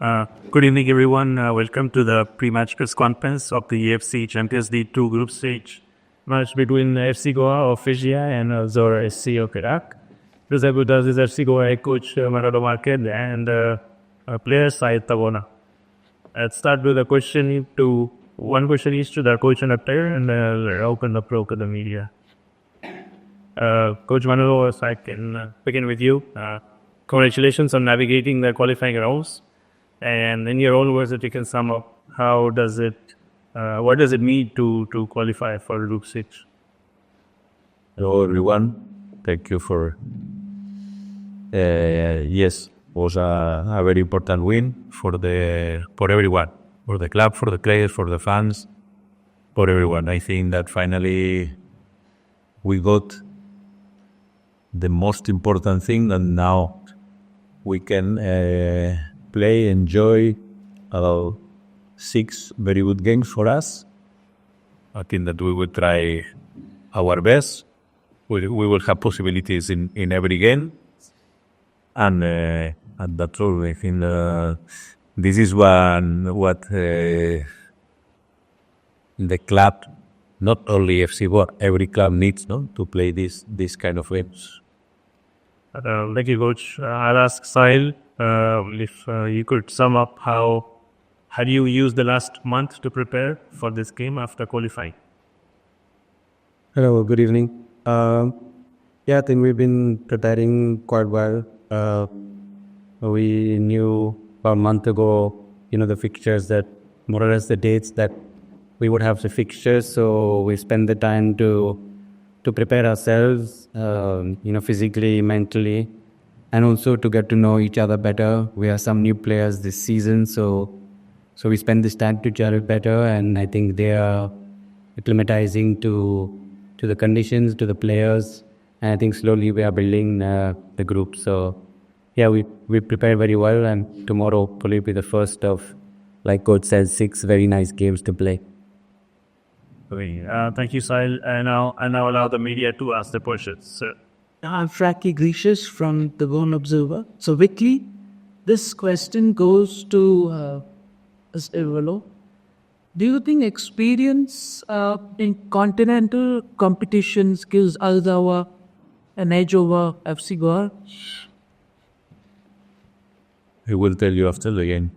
Good evening, everyone. Welcome to the pre-match press conference of the AFC Champions League 2 group stage match between FC Goa of Asia and Zawraa SC of Iraq. Presented with us is FC Goa head coach Manolo Marquez and player Syed Tabona. Let's start with a question to one question each to the coach and the player, and open the floor to the media. Coach Manolo, I can begin with you. Congratulations on navigating the qualifying rounds. And in your own words, that you can sum up, what does it mean to qualify for Group 6? Hello, everyone. Thank you for. Yes, was a very important win for everyone, for the club, for the players, for the fans, for everyone. I think that finally we got the most important thing, and now we can play, enjoy about 6 very good games for us. I think that we will try our best. We will have possibilities in every game. And that's all. I think this is what the club, not only FC Goa, every club needs to play this kind of games. Thank you, Coach. I'll ask Sahil if you could sum up how do you use the last month to prepare for this game after qualifying? Hello, good evening. I think we've been preparing quite well. We knew about a month ago, the fixtures, that more or less the dates that we would have the fixtures. So we spend the time to prepare ourselves, physically, mentally, and also to get to know each other better. We have some new players this season, so we spend this time to gel better, and I think they are acclimatizing to the conditions, to the players, and I think slowly we are building the group. So we prepare very well, and tomorrow hopefully will be the first of, like Coach says, 6 very nice games to play. Okay, thank you, Sahil. And now allow the media to ask the questions. Sir. I'm Frankie Gracious from the Goan Observer. So, Vicky, this question goes to Mr. Do you think experience in continental competitions gives Al-Zawraa an edge over FC Goa? I will tell you after the game.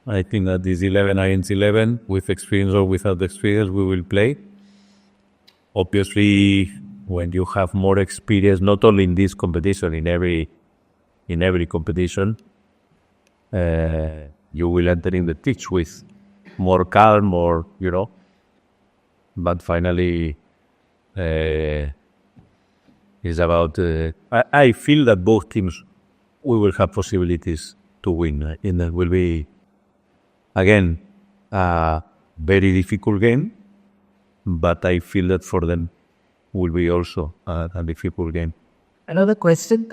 I think that this 11 against 11, with experience or without experience, we will play. Obviously, when you have more experience, not only in this competition, in every competition, you will enter in the pitch with more calm, But finally, it's about. I feel that both teams, we will have possibilities to win. And that will be, again, a very difficult game, but I feel that for them will be also a difficult game. Another question.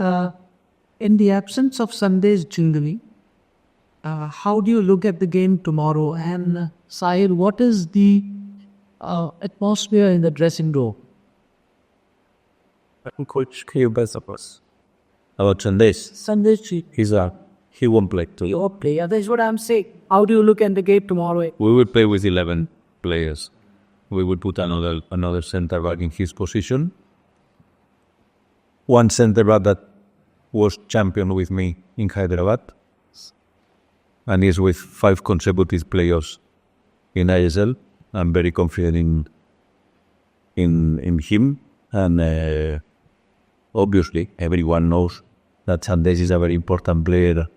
In the absence of Sunday's Jingli, how do you look at the game tomorrow? And Sahil, what is the atmosphere in the dressing room? Coach, can you best of us? About Sunday's Sunday's he won't play too. He won't play. That's what I'm saying. How do you look at the game tomorrow? We will play with 11 players. We will put another centre back in his position. One centre back that was champion with me in Hyderabad, and is with 5 consecutive playoffs in ISL. I'm very confident in him, and obviously everyone knows that Sandes is a very important player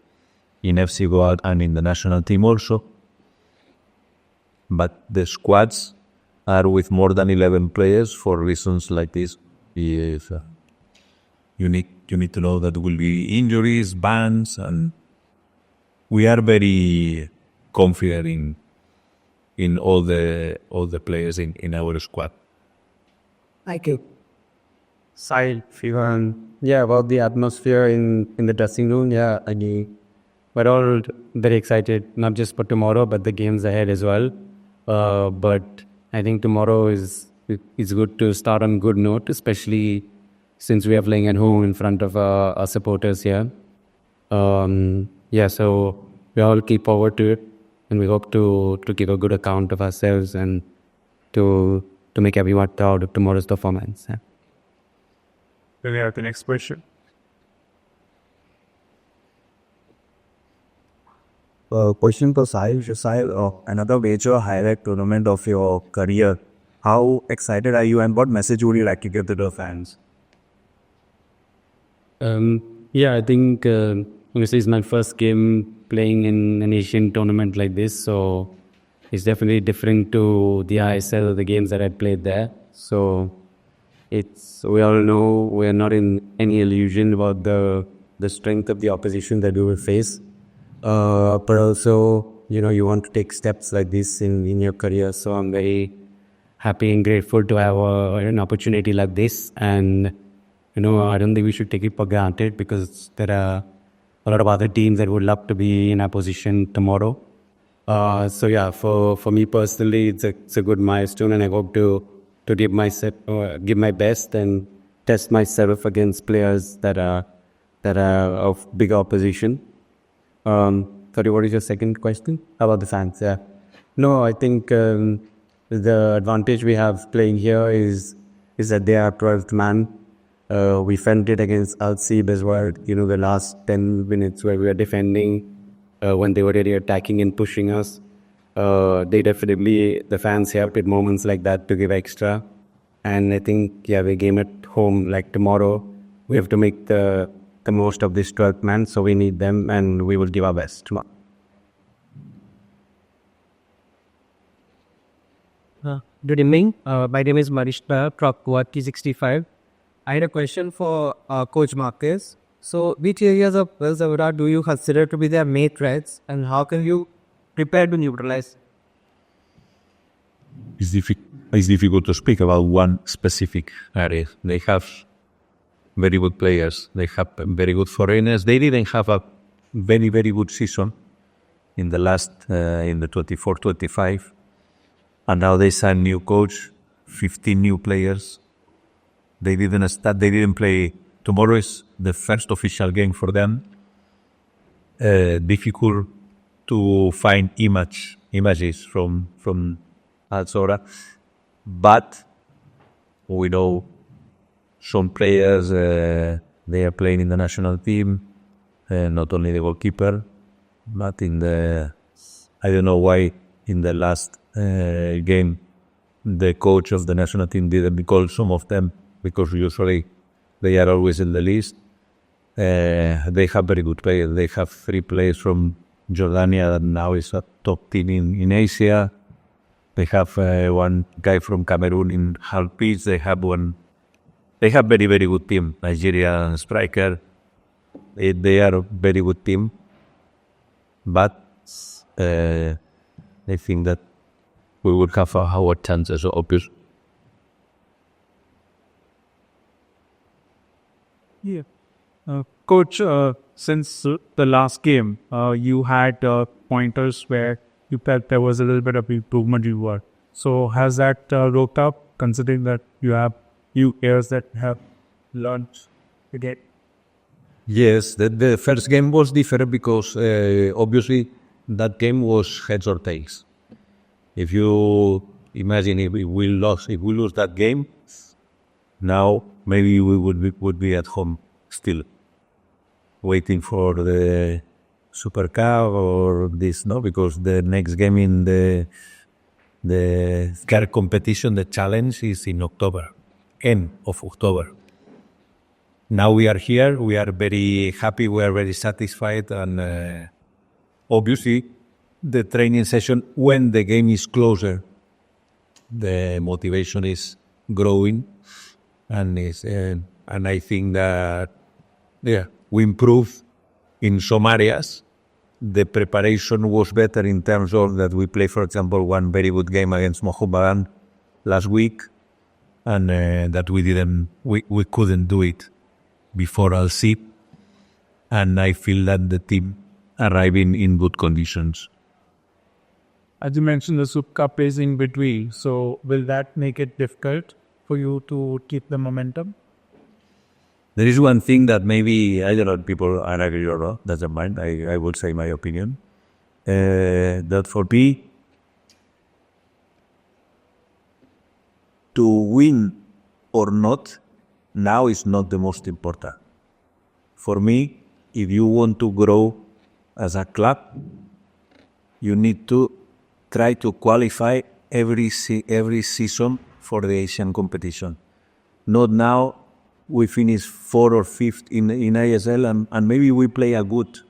in FC Goa and in the national team also. But the squads are with more than 11 players for reasons like this. Yes, you need to know that there will be injuries, bans, and we are very confident in all the players in our squad. Thank you. Sahil, about the atmosphere in the dressing room, we're all very excited, not just for tomorrow, but the games ahead as well. But I think tomorrow is good to start on a good note, especially since we are playing at home in front of our supporters here. So we all keep forward to it, and we hope to give a good account of ourselves and to make everyone proud of tomorrow's performance. Yeah. Do we have the next question? Question for Sahil. Sahil, another major highlight tournament of your career. How excited are you, and what message would you like to give to the fans? I think obviously it's my first game playing in an Asian tournament like this, so it's definitely different to the ISL or the games that I played there. So we all know we're not in any illusion about the strength of the opposition that we will face. But also, you want to take steps like this in your career. So I'm very happy and grateful to have an opportunity like this. And, I don't think we should take it for granted because there are a lot of other teams that would love to be in our position tomorrow. For me personally, it's a good milestone, and I hope to give my best and test myself against players that are of big opposition. Sorry, what is your second question? How about the fans? Yeah. No, I think the advantage we have playing here is that they are 12th man. We fended against Al-Seeb as well, the last 10 minutes where we were defending when they were really attacking and pushing us. The fans helped at moments like that to give extra. And I think, the game at home, like tomorrow, we have to make the most of this 12th man, so we need them and we will give our best. Good evening. My name is Manish Nair from Guwahati 65. I had a question for Coach Marcus. So, which areas of Zawraa do you consider to be their main threats, and how can you prepare to neutralize? It's difficult to speak about one specific area. They have very good players. They have very good foreigners. They didn't have a very, very good season in the last, in the 24-25. And now they signed new coach, 15 new players. They didn't play. Tomorrow is the first official game for them. Difficult to find images from Zawraa. But we know some players, they are playing in the national team, not only the goalkeeper, but I don't know why in the last game the coach of the national team didn't call some of them, because usually they are always in the list. They have very good players. They have 3 players from Jordania that now is a top team in Asia. They have one guy from Cameroon in half pitch. They have very, very good team. Nigeria striker. They are a very good team. But I think that we will have our chances, obviously. Yeah. Coach, since the last game, you had pointers where you felt there was a little bit of improvement you were. So has that worked out, considering that you have few players that have learned again? Yes, the first game was different because obviously that game was heads or tails. If you imagine if we lose that game, now maybe we would be at home still, waiting for the Super Cup or this, no? Because the next game in the car competition, the challenge, is in October, end of October. Now we are here, we are very happy, we are very satisfied, and obviously the training session, when the game is closer, the motivation is growing, and I think that we improve in some areas. The preparation was better in terms of that we play, for example, one very good game against Mohammedan last week, and that we couldn't do it before Al-Seeb, and I feel that the team arriving in good conditions. As you mentioned, the Super Cup is in between. So will that make it difficult for you to keep the momentum? There is one thing that maybe, I don't know, people are agree or not, doesn't mind, I would say my opinion. That for me, to win or not, now is not the most important. For me, if you want to grow as a club, you need to try to qualify every season for the Asian competition. Not now, we finish 4th or 5th in ASL and maybe we play a good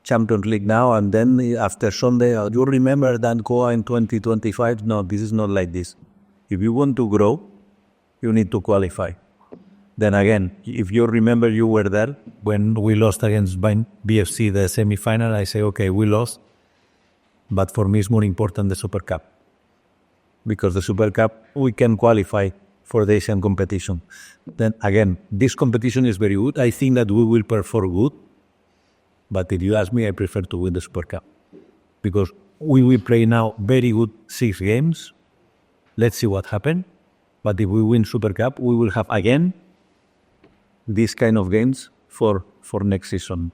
Champions League now and then after Sunday, you remember that Goa in 2025? No, this is not like this. If you want to grow, you need to qualify. Then again, if you remember you were there when we lost against BFC the semi-final, I say, okay, we lost, but for me it's more important the Super Cup. Because the Super Cup, we can qualify for the Asian competition. Then again, this competition is very good. I think that we will perform good. But if you ask me, I prefer to win the Super Cup. Because we will play now very good 6 games. Let's see what happens. But if we win Super Cup, we will have again these kind of games for next season.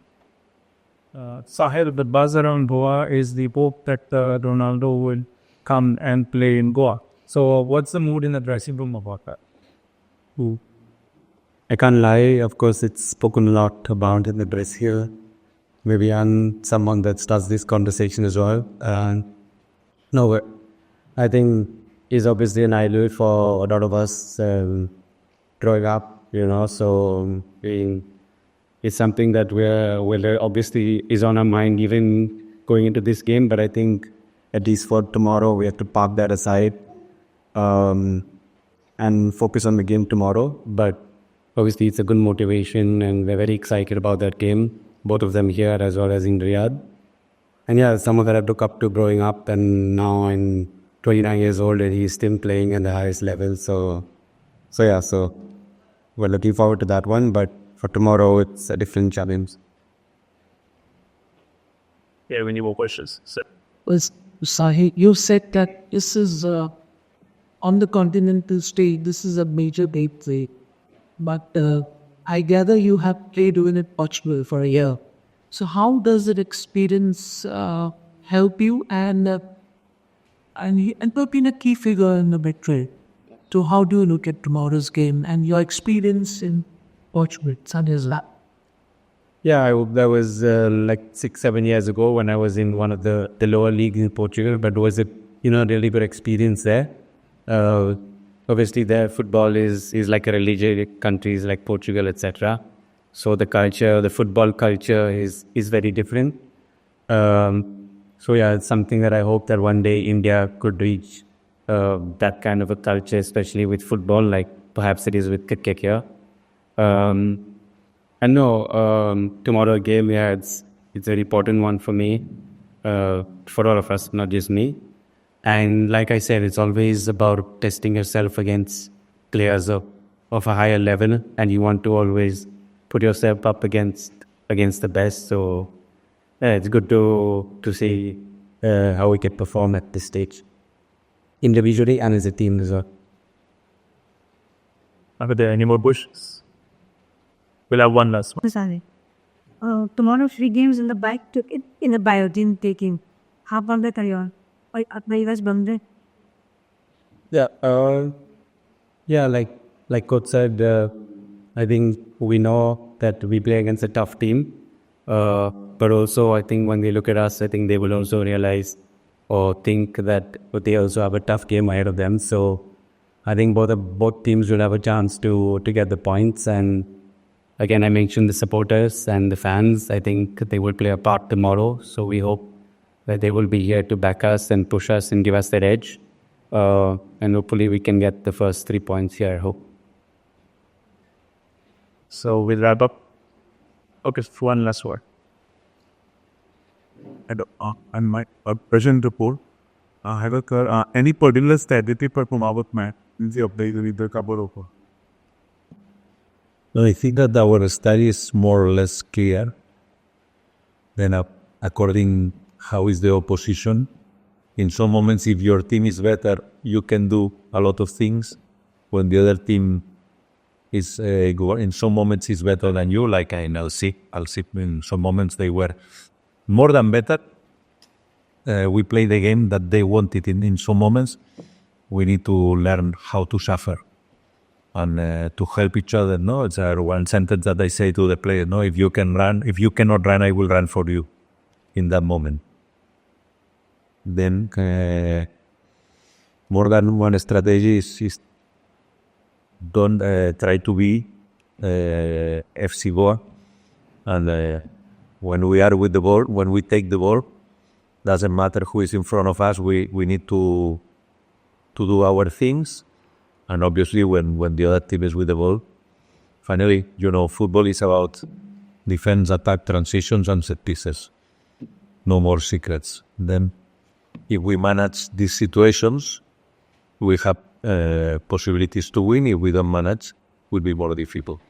Sahil, the buzz around Goa is the hope that Ronaldo will come and play in Goa. So what's the mood in the dressing room about that? I can't lie. Of course, it's spoken a lot about in the dress here. Maybe I'm someone that starts this conversation as well. No, I think it's obviously an idol for a lot of us growing up, so it's something that we're obviously is on our mind even going into this game. But I think at least for tomorrow, we have to park that aside and focus on the game tomorrow. But obviously, it's a good motivation and we're very excited about that game. Both of them here as well as in Riyadh. And yeah, someone that I look up to growing up, and now I'm 29 years old and he's still playing at the highest level. So we're looking forward to that one. But for tomorrow, it's a different challenge. Yeah, any more questions? Sahil, you said that this is on the continental stage, this is a major gateway. But I gather you have played in Portugal for a year. So how does that experience help you and being a key figure in the Madrid? So how do you look at tomorrow's game and your experience in Portugal? Yeah, that was like 6-7 years ago when I was in one of the lower leagues in Portugal, but it was a really good experience there. Obviously, their football is like a religious countries like Portugal, etc. So the football culture is very different. So yeah, it's something that I hope that one day India could reach that kind of a culture, especially with football, like perhaps it is with cricket here. And no, tomorrow game, yeah, it's a very important one for me, for all of us, not just me. And like I said, it's always about testing yourself against players of a higher level, and you want to always put yourself up against the best. So yeah, it's good to see how we can perform at this stage, individually and as a team as well. Are there any more questions? We'll have one last one. Tomorrow, 3 games in the bike in the bio team taking. How about that, are you guys bummed? Yeah, like Coach said, I think we know that we play against a tough team. But also, I think when they look at us, I think they will also realize or think that they also have a tough game ahead of them. So I think both teams will have a chance to get the points. And again, I mentioned the supporters and the fans. I think they will play a part tomorrow. So we hope that they will be here to back us and push us and give us that edge. And hopefully we can get the first 3 points here, I hope. So we'll wrap up. Okay, one last word. And my present report, any particular strategy पर कुमावत में इनसे update इधर cover होगा. No, I think that our study is more or less clear. Then according how is the opposition. In some moments, if your team is better, you can do a lot of things. When the other team is in some moments is better than you, like in LC. LC in some moments they were more than better. We play the game that they wanted in some moments. We need to learn how to suffer and to help each other. No, it's one sentence that I say to the player. No, if you cannot run, I will run for you in that moment. Then more than one strategy is don't try to be FC Goa. And when we are with the ball, when we take the ball, doesn't matter who is in front of us. We need to do our things. And obviously, when the other team is with the ball, finally, football is about defense, attack, transitions, and set pieces. No more secrets. Then, if we manage these situations, we have possibilities to win. If we don't manage, it will be more difficult.